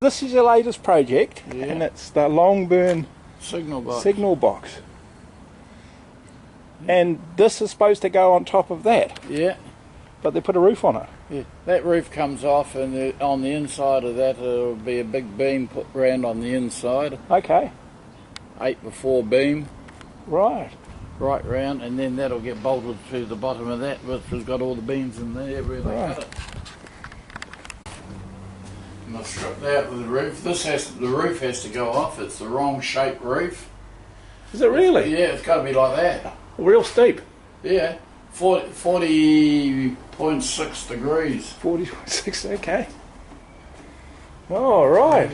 This is your latest project, and it's the Longburns signal box. And this is supposed to go on top of that. Yeah. But they put a roof on it. Yeah. That roof comes off, and on the inside of that there'll be a big beam put round on the inside. Okay. 8x4 beam. Right. Right round, and then that'll get bolted to the bottom of that, which has got all the beams in there where they cut it. And I've stripped out the roof. The roof has to go off. It's the wrong shaped roof. Is it really? Yeah, it's got to be like that. Real steep. Yeah, 40.6 degrees. 40.6, okay. Oh, right.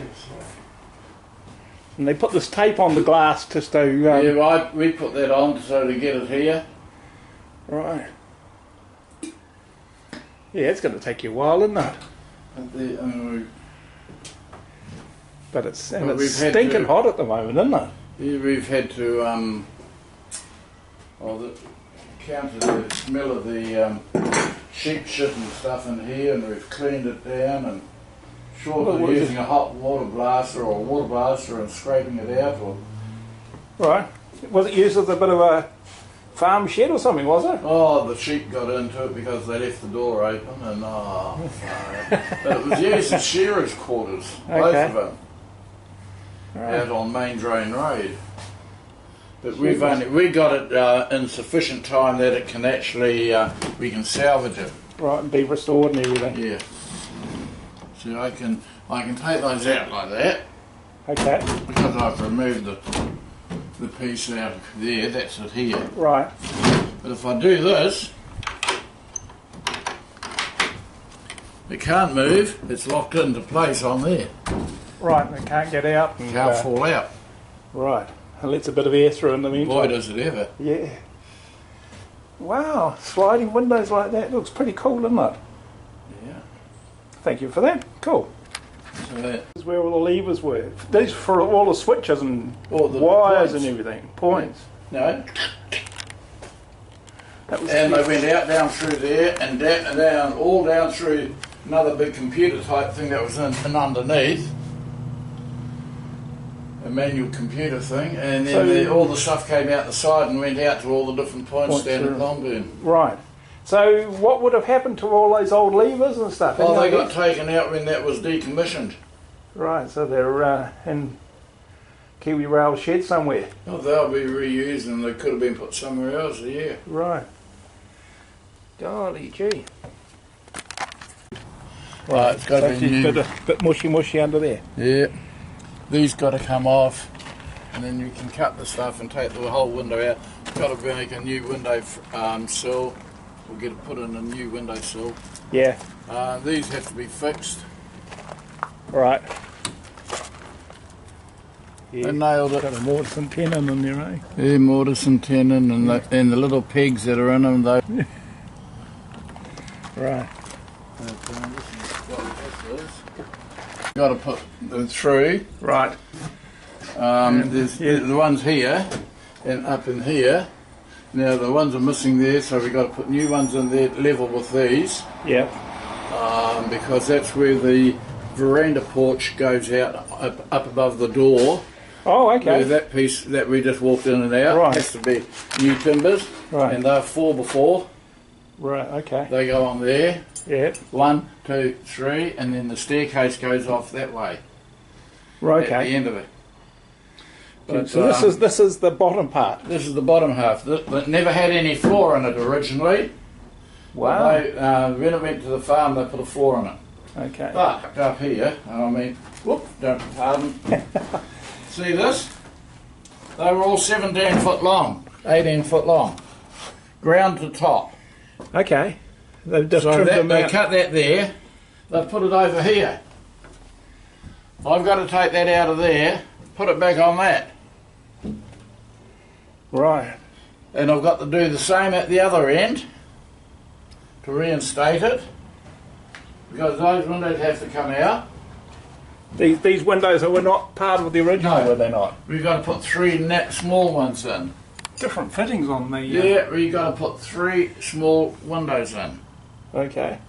And they put this tape on the glass just to... yeah, we put that on so to get it here. Right. Yeah, it's going to take you a while, isn't it? But it's stinking hot at the moment, isn't it? Yeah, we've had to counter the smell of the sheep shit and stuff in here, and we've cleaned it down and short of using a hot water blaster or a water blaster and scraping it out. Right. Was it used as a bit of a farm shed or something, was it? Oh, the sheep got into it because they left the door open, and but it was used as shearers' quarters, both of them, out on Main Drain Road. But we got it in sufficient time that it can actually we can salvage it. Right, and be restored and everything. Yeah. So I can take those out like that. Okay. Because I've removed the piece out of there. That's it here. Right. But if I do this, it can't move. It's locked into place on there. Right, and it can't get out. And, can't fall out. Right. It lets a bit of air through in the meantime. Boy, does it ever. Yeah. Wow, sliding windows like that looks pretty cool, doesn't it? Yeah. Thank you for that. Cool. So this is where all the levers were. These for all the switches and all the wires points. And everything. Points. No. And they went out down through there and down all down through another big computer type thing that was in underneath. A manual computer thing, and then all the stuff came out the side and went out to all the different points down at Longburns. Right. So what would have happened to all those old levers and stuff? Oh, they got taken out when that was decommissioned. Right, so they're in Kiwi Rail shed somewhere. Oh, they'll be reused and they could have been put somewhere else, yeah. Right. Golly gee. Right, it's got to be new. A bit mushy under there. Yeah. These got to come off, and then you can cut the stuff and take the whole window out. Got to make a new window sill. We'll put in a new window sill. Yeah. These have to be fixed. Right. Yeah. They nailed it. Got a mortise and tenon in there, eh? Yeah, mortise and tenon, and the little pegs that are in them, though. Right. Got to put them through. Right. There's the ones here and up in here. Now the ones are missing there, so we've got to put new ones in there level with these. Yeah. Because that's where the veranda porch goes out up above the door. Oh, okay. Where that piece that we just walked in and out has to be new timbers. Right. And they're 4x4. Right. Okay. They go on there. Yeah. 1, 2, 3, and then the staircase goes off that way. Right. Okay. At the end of it. But, so this is the bottom part. This is the bottom half. That never had any floor in it originally. Wow. When it went to the farm, they put a floor in it. Okay. But up here, don't pardon. See this? They were all 17 foot long, 18 foot long, ground to top. Okay. They've just trimmed them they out. cut that there. They've put it over here. I've got to take that out of there, put it back on that. Right. And I've got to do the same at the other end to reinstate it, because those windows have to come out. These windows were not part of the original, were they not? We've got to put 3 small ones in. Different fittings on the... Yeah, we've got to put 3 small windows in. Okay.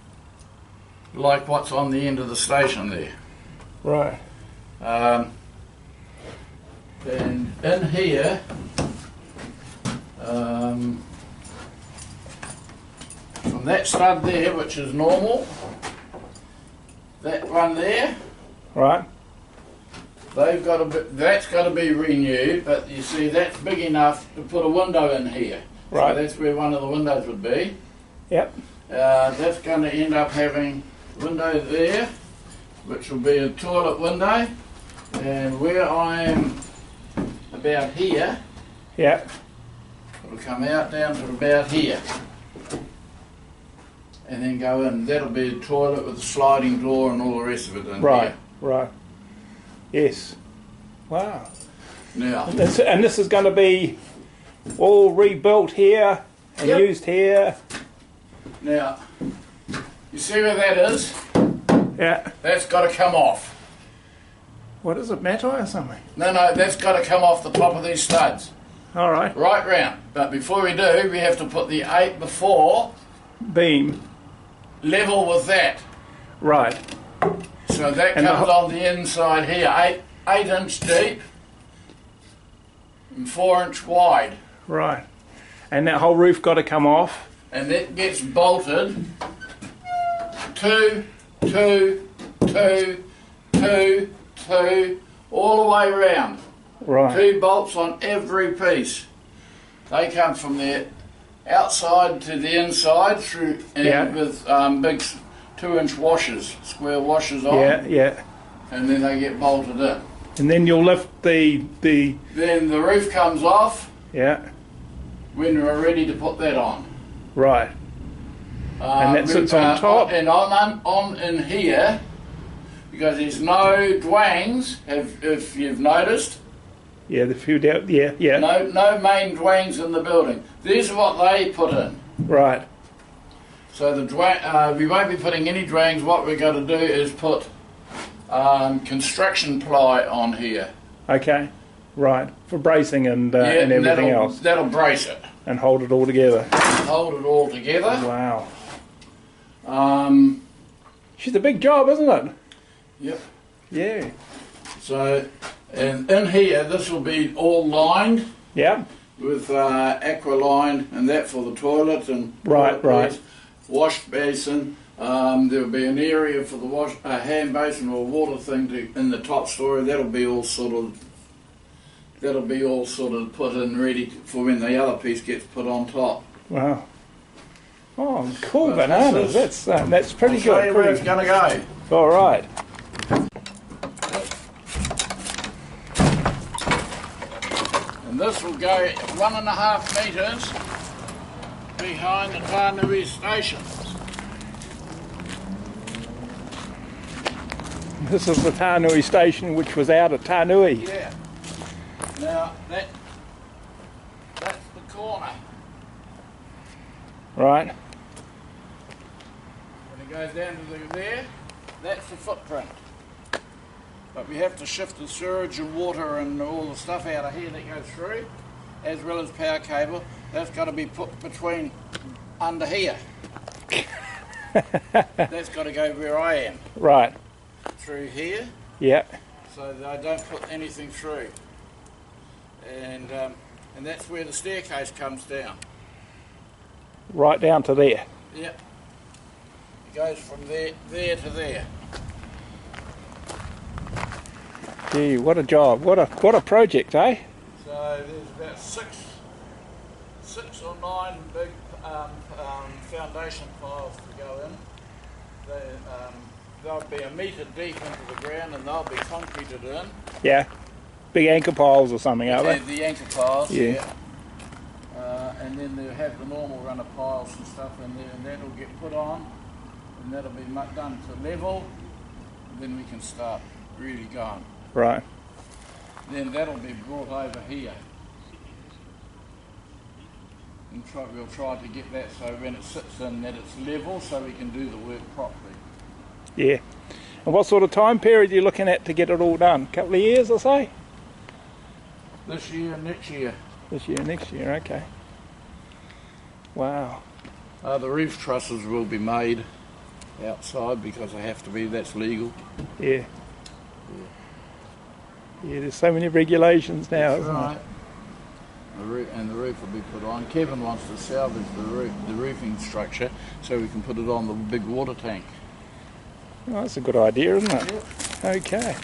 Like what's on the end of the station there. Right. And in here, from that stud there, which is normal, that one there, Right. they've got that's got to be renewed. But you see, that's big enough to put a window in here. Right. So that's where one of the windows would be. Yep. That's going to end up having a window there, which will be a toilet window. And where I am about here, Yep. it'll come out down to about here. And then go in. That'll be a toilet with a sliding door and all the rest of it in Right. here. Right. Yes. Wow. Now, And this is going to be all rebuilt here and Yep. used here. now, you see where that is? Yeah. That's got to come off. What is it, metal or something? No, that's got to come off the top of these studs. All right. Right round. But before we do, we have to put the 8 before Beam. level with that. Right. So that And comes on the inside here, 8-inch deep and 4-inch wide. Right. And that whole roof got to come off. And that gets bolted 2, 2, 2, 2, 2, all the way round. Right. 2 bolts on every piece. They come from the outside to the inside through, and Yeah. with big 2-inch washers, square washers on. Yeah. Yeah. And then they get bolted in. And then you'll lift the. Then the roof comes off Yeah. when we're ready to put that on. Right. And that sits on top? And on in here, because there's no dwangs, if you've noticed. Yeah. The few down. Yeah. Yeah. No main dwangs in the building. These are what they put in. Right. So the we won't be putting any dwangs. What we're going to do is put construction ply on here. Okay. Right. For bracing and everything else. That'll brace it. And hold it all together. Hold it all together. Wow. Um, She's a big job, isn't it? yep. Yeah. So, and in here, this will be all lined Yeah. with aqua line and that for the toilet and Right, right. wash basin. There'll be an area for the hand basin or water thing in the top story. That'll be all sort of put in ready for when the other piece gets put on top. Wow. Oh, cool But bananas. That's pretty I'll show good. you where it's going to go. All right. And this will go 1.5 metres behind the Tānui station. This is the Tānui station, which was out at Tānui. Yeah. Now that's the corner. Right. When it goes down to there, that's the footprint. But we have to shift the sewage and water and all the stuff out of here that goes through, as well as power cable. That's got to be put between under here. That's got to go where I am. Right. Through here, Yeah. so that I don't put anything through. And that's where the staircase comes down. Right down to there. Yep. It goes from there to there. Gee, what a job. What a project, eh? So there's about six or 9 big foundation piles to go in. They'll be 1 metre deep into the ground and they'll be concreted in. Yeah. Big anchor piles or something, are they? The anchor piles, Yeah. yeah. And then they'll have the normal run of piles and stuff in there, and that'll get put on, and that'll be done to level, and then we can start really going. Right. Then that'll be brought over here. And we'll try to get that so when it sits in that it's level so we can do the work properly. Yeah. And what sort of time period are you looking at to get it all done? Couple of years, I say? This year and next year. This year, next year, okay. Wow. The roof trusses will be made outside because they have to be, that's legal. Yeah. Yeah, there's so many regulations now, That's isn't right. And the roof will be put on. Kevin wants to salvage the roofing structure so we can put it on the big water tank. there? Oh, that's a good idea, isn't it? Yep. Okay.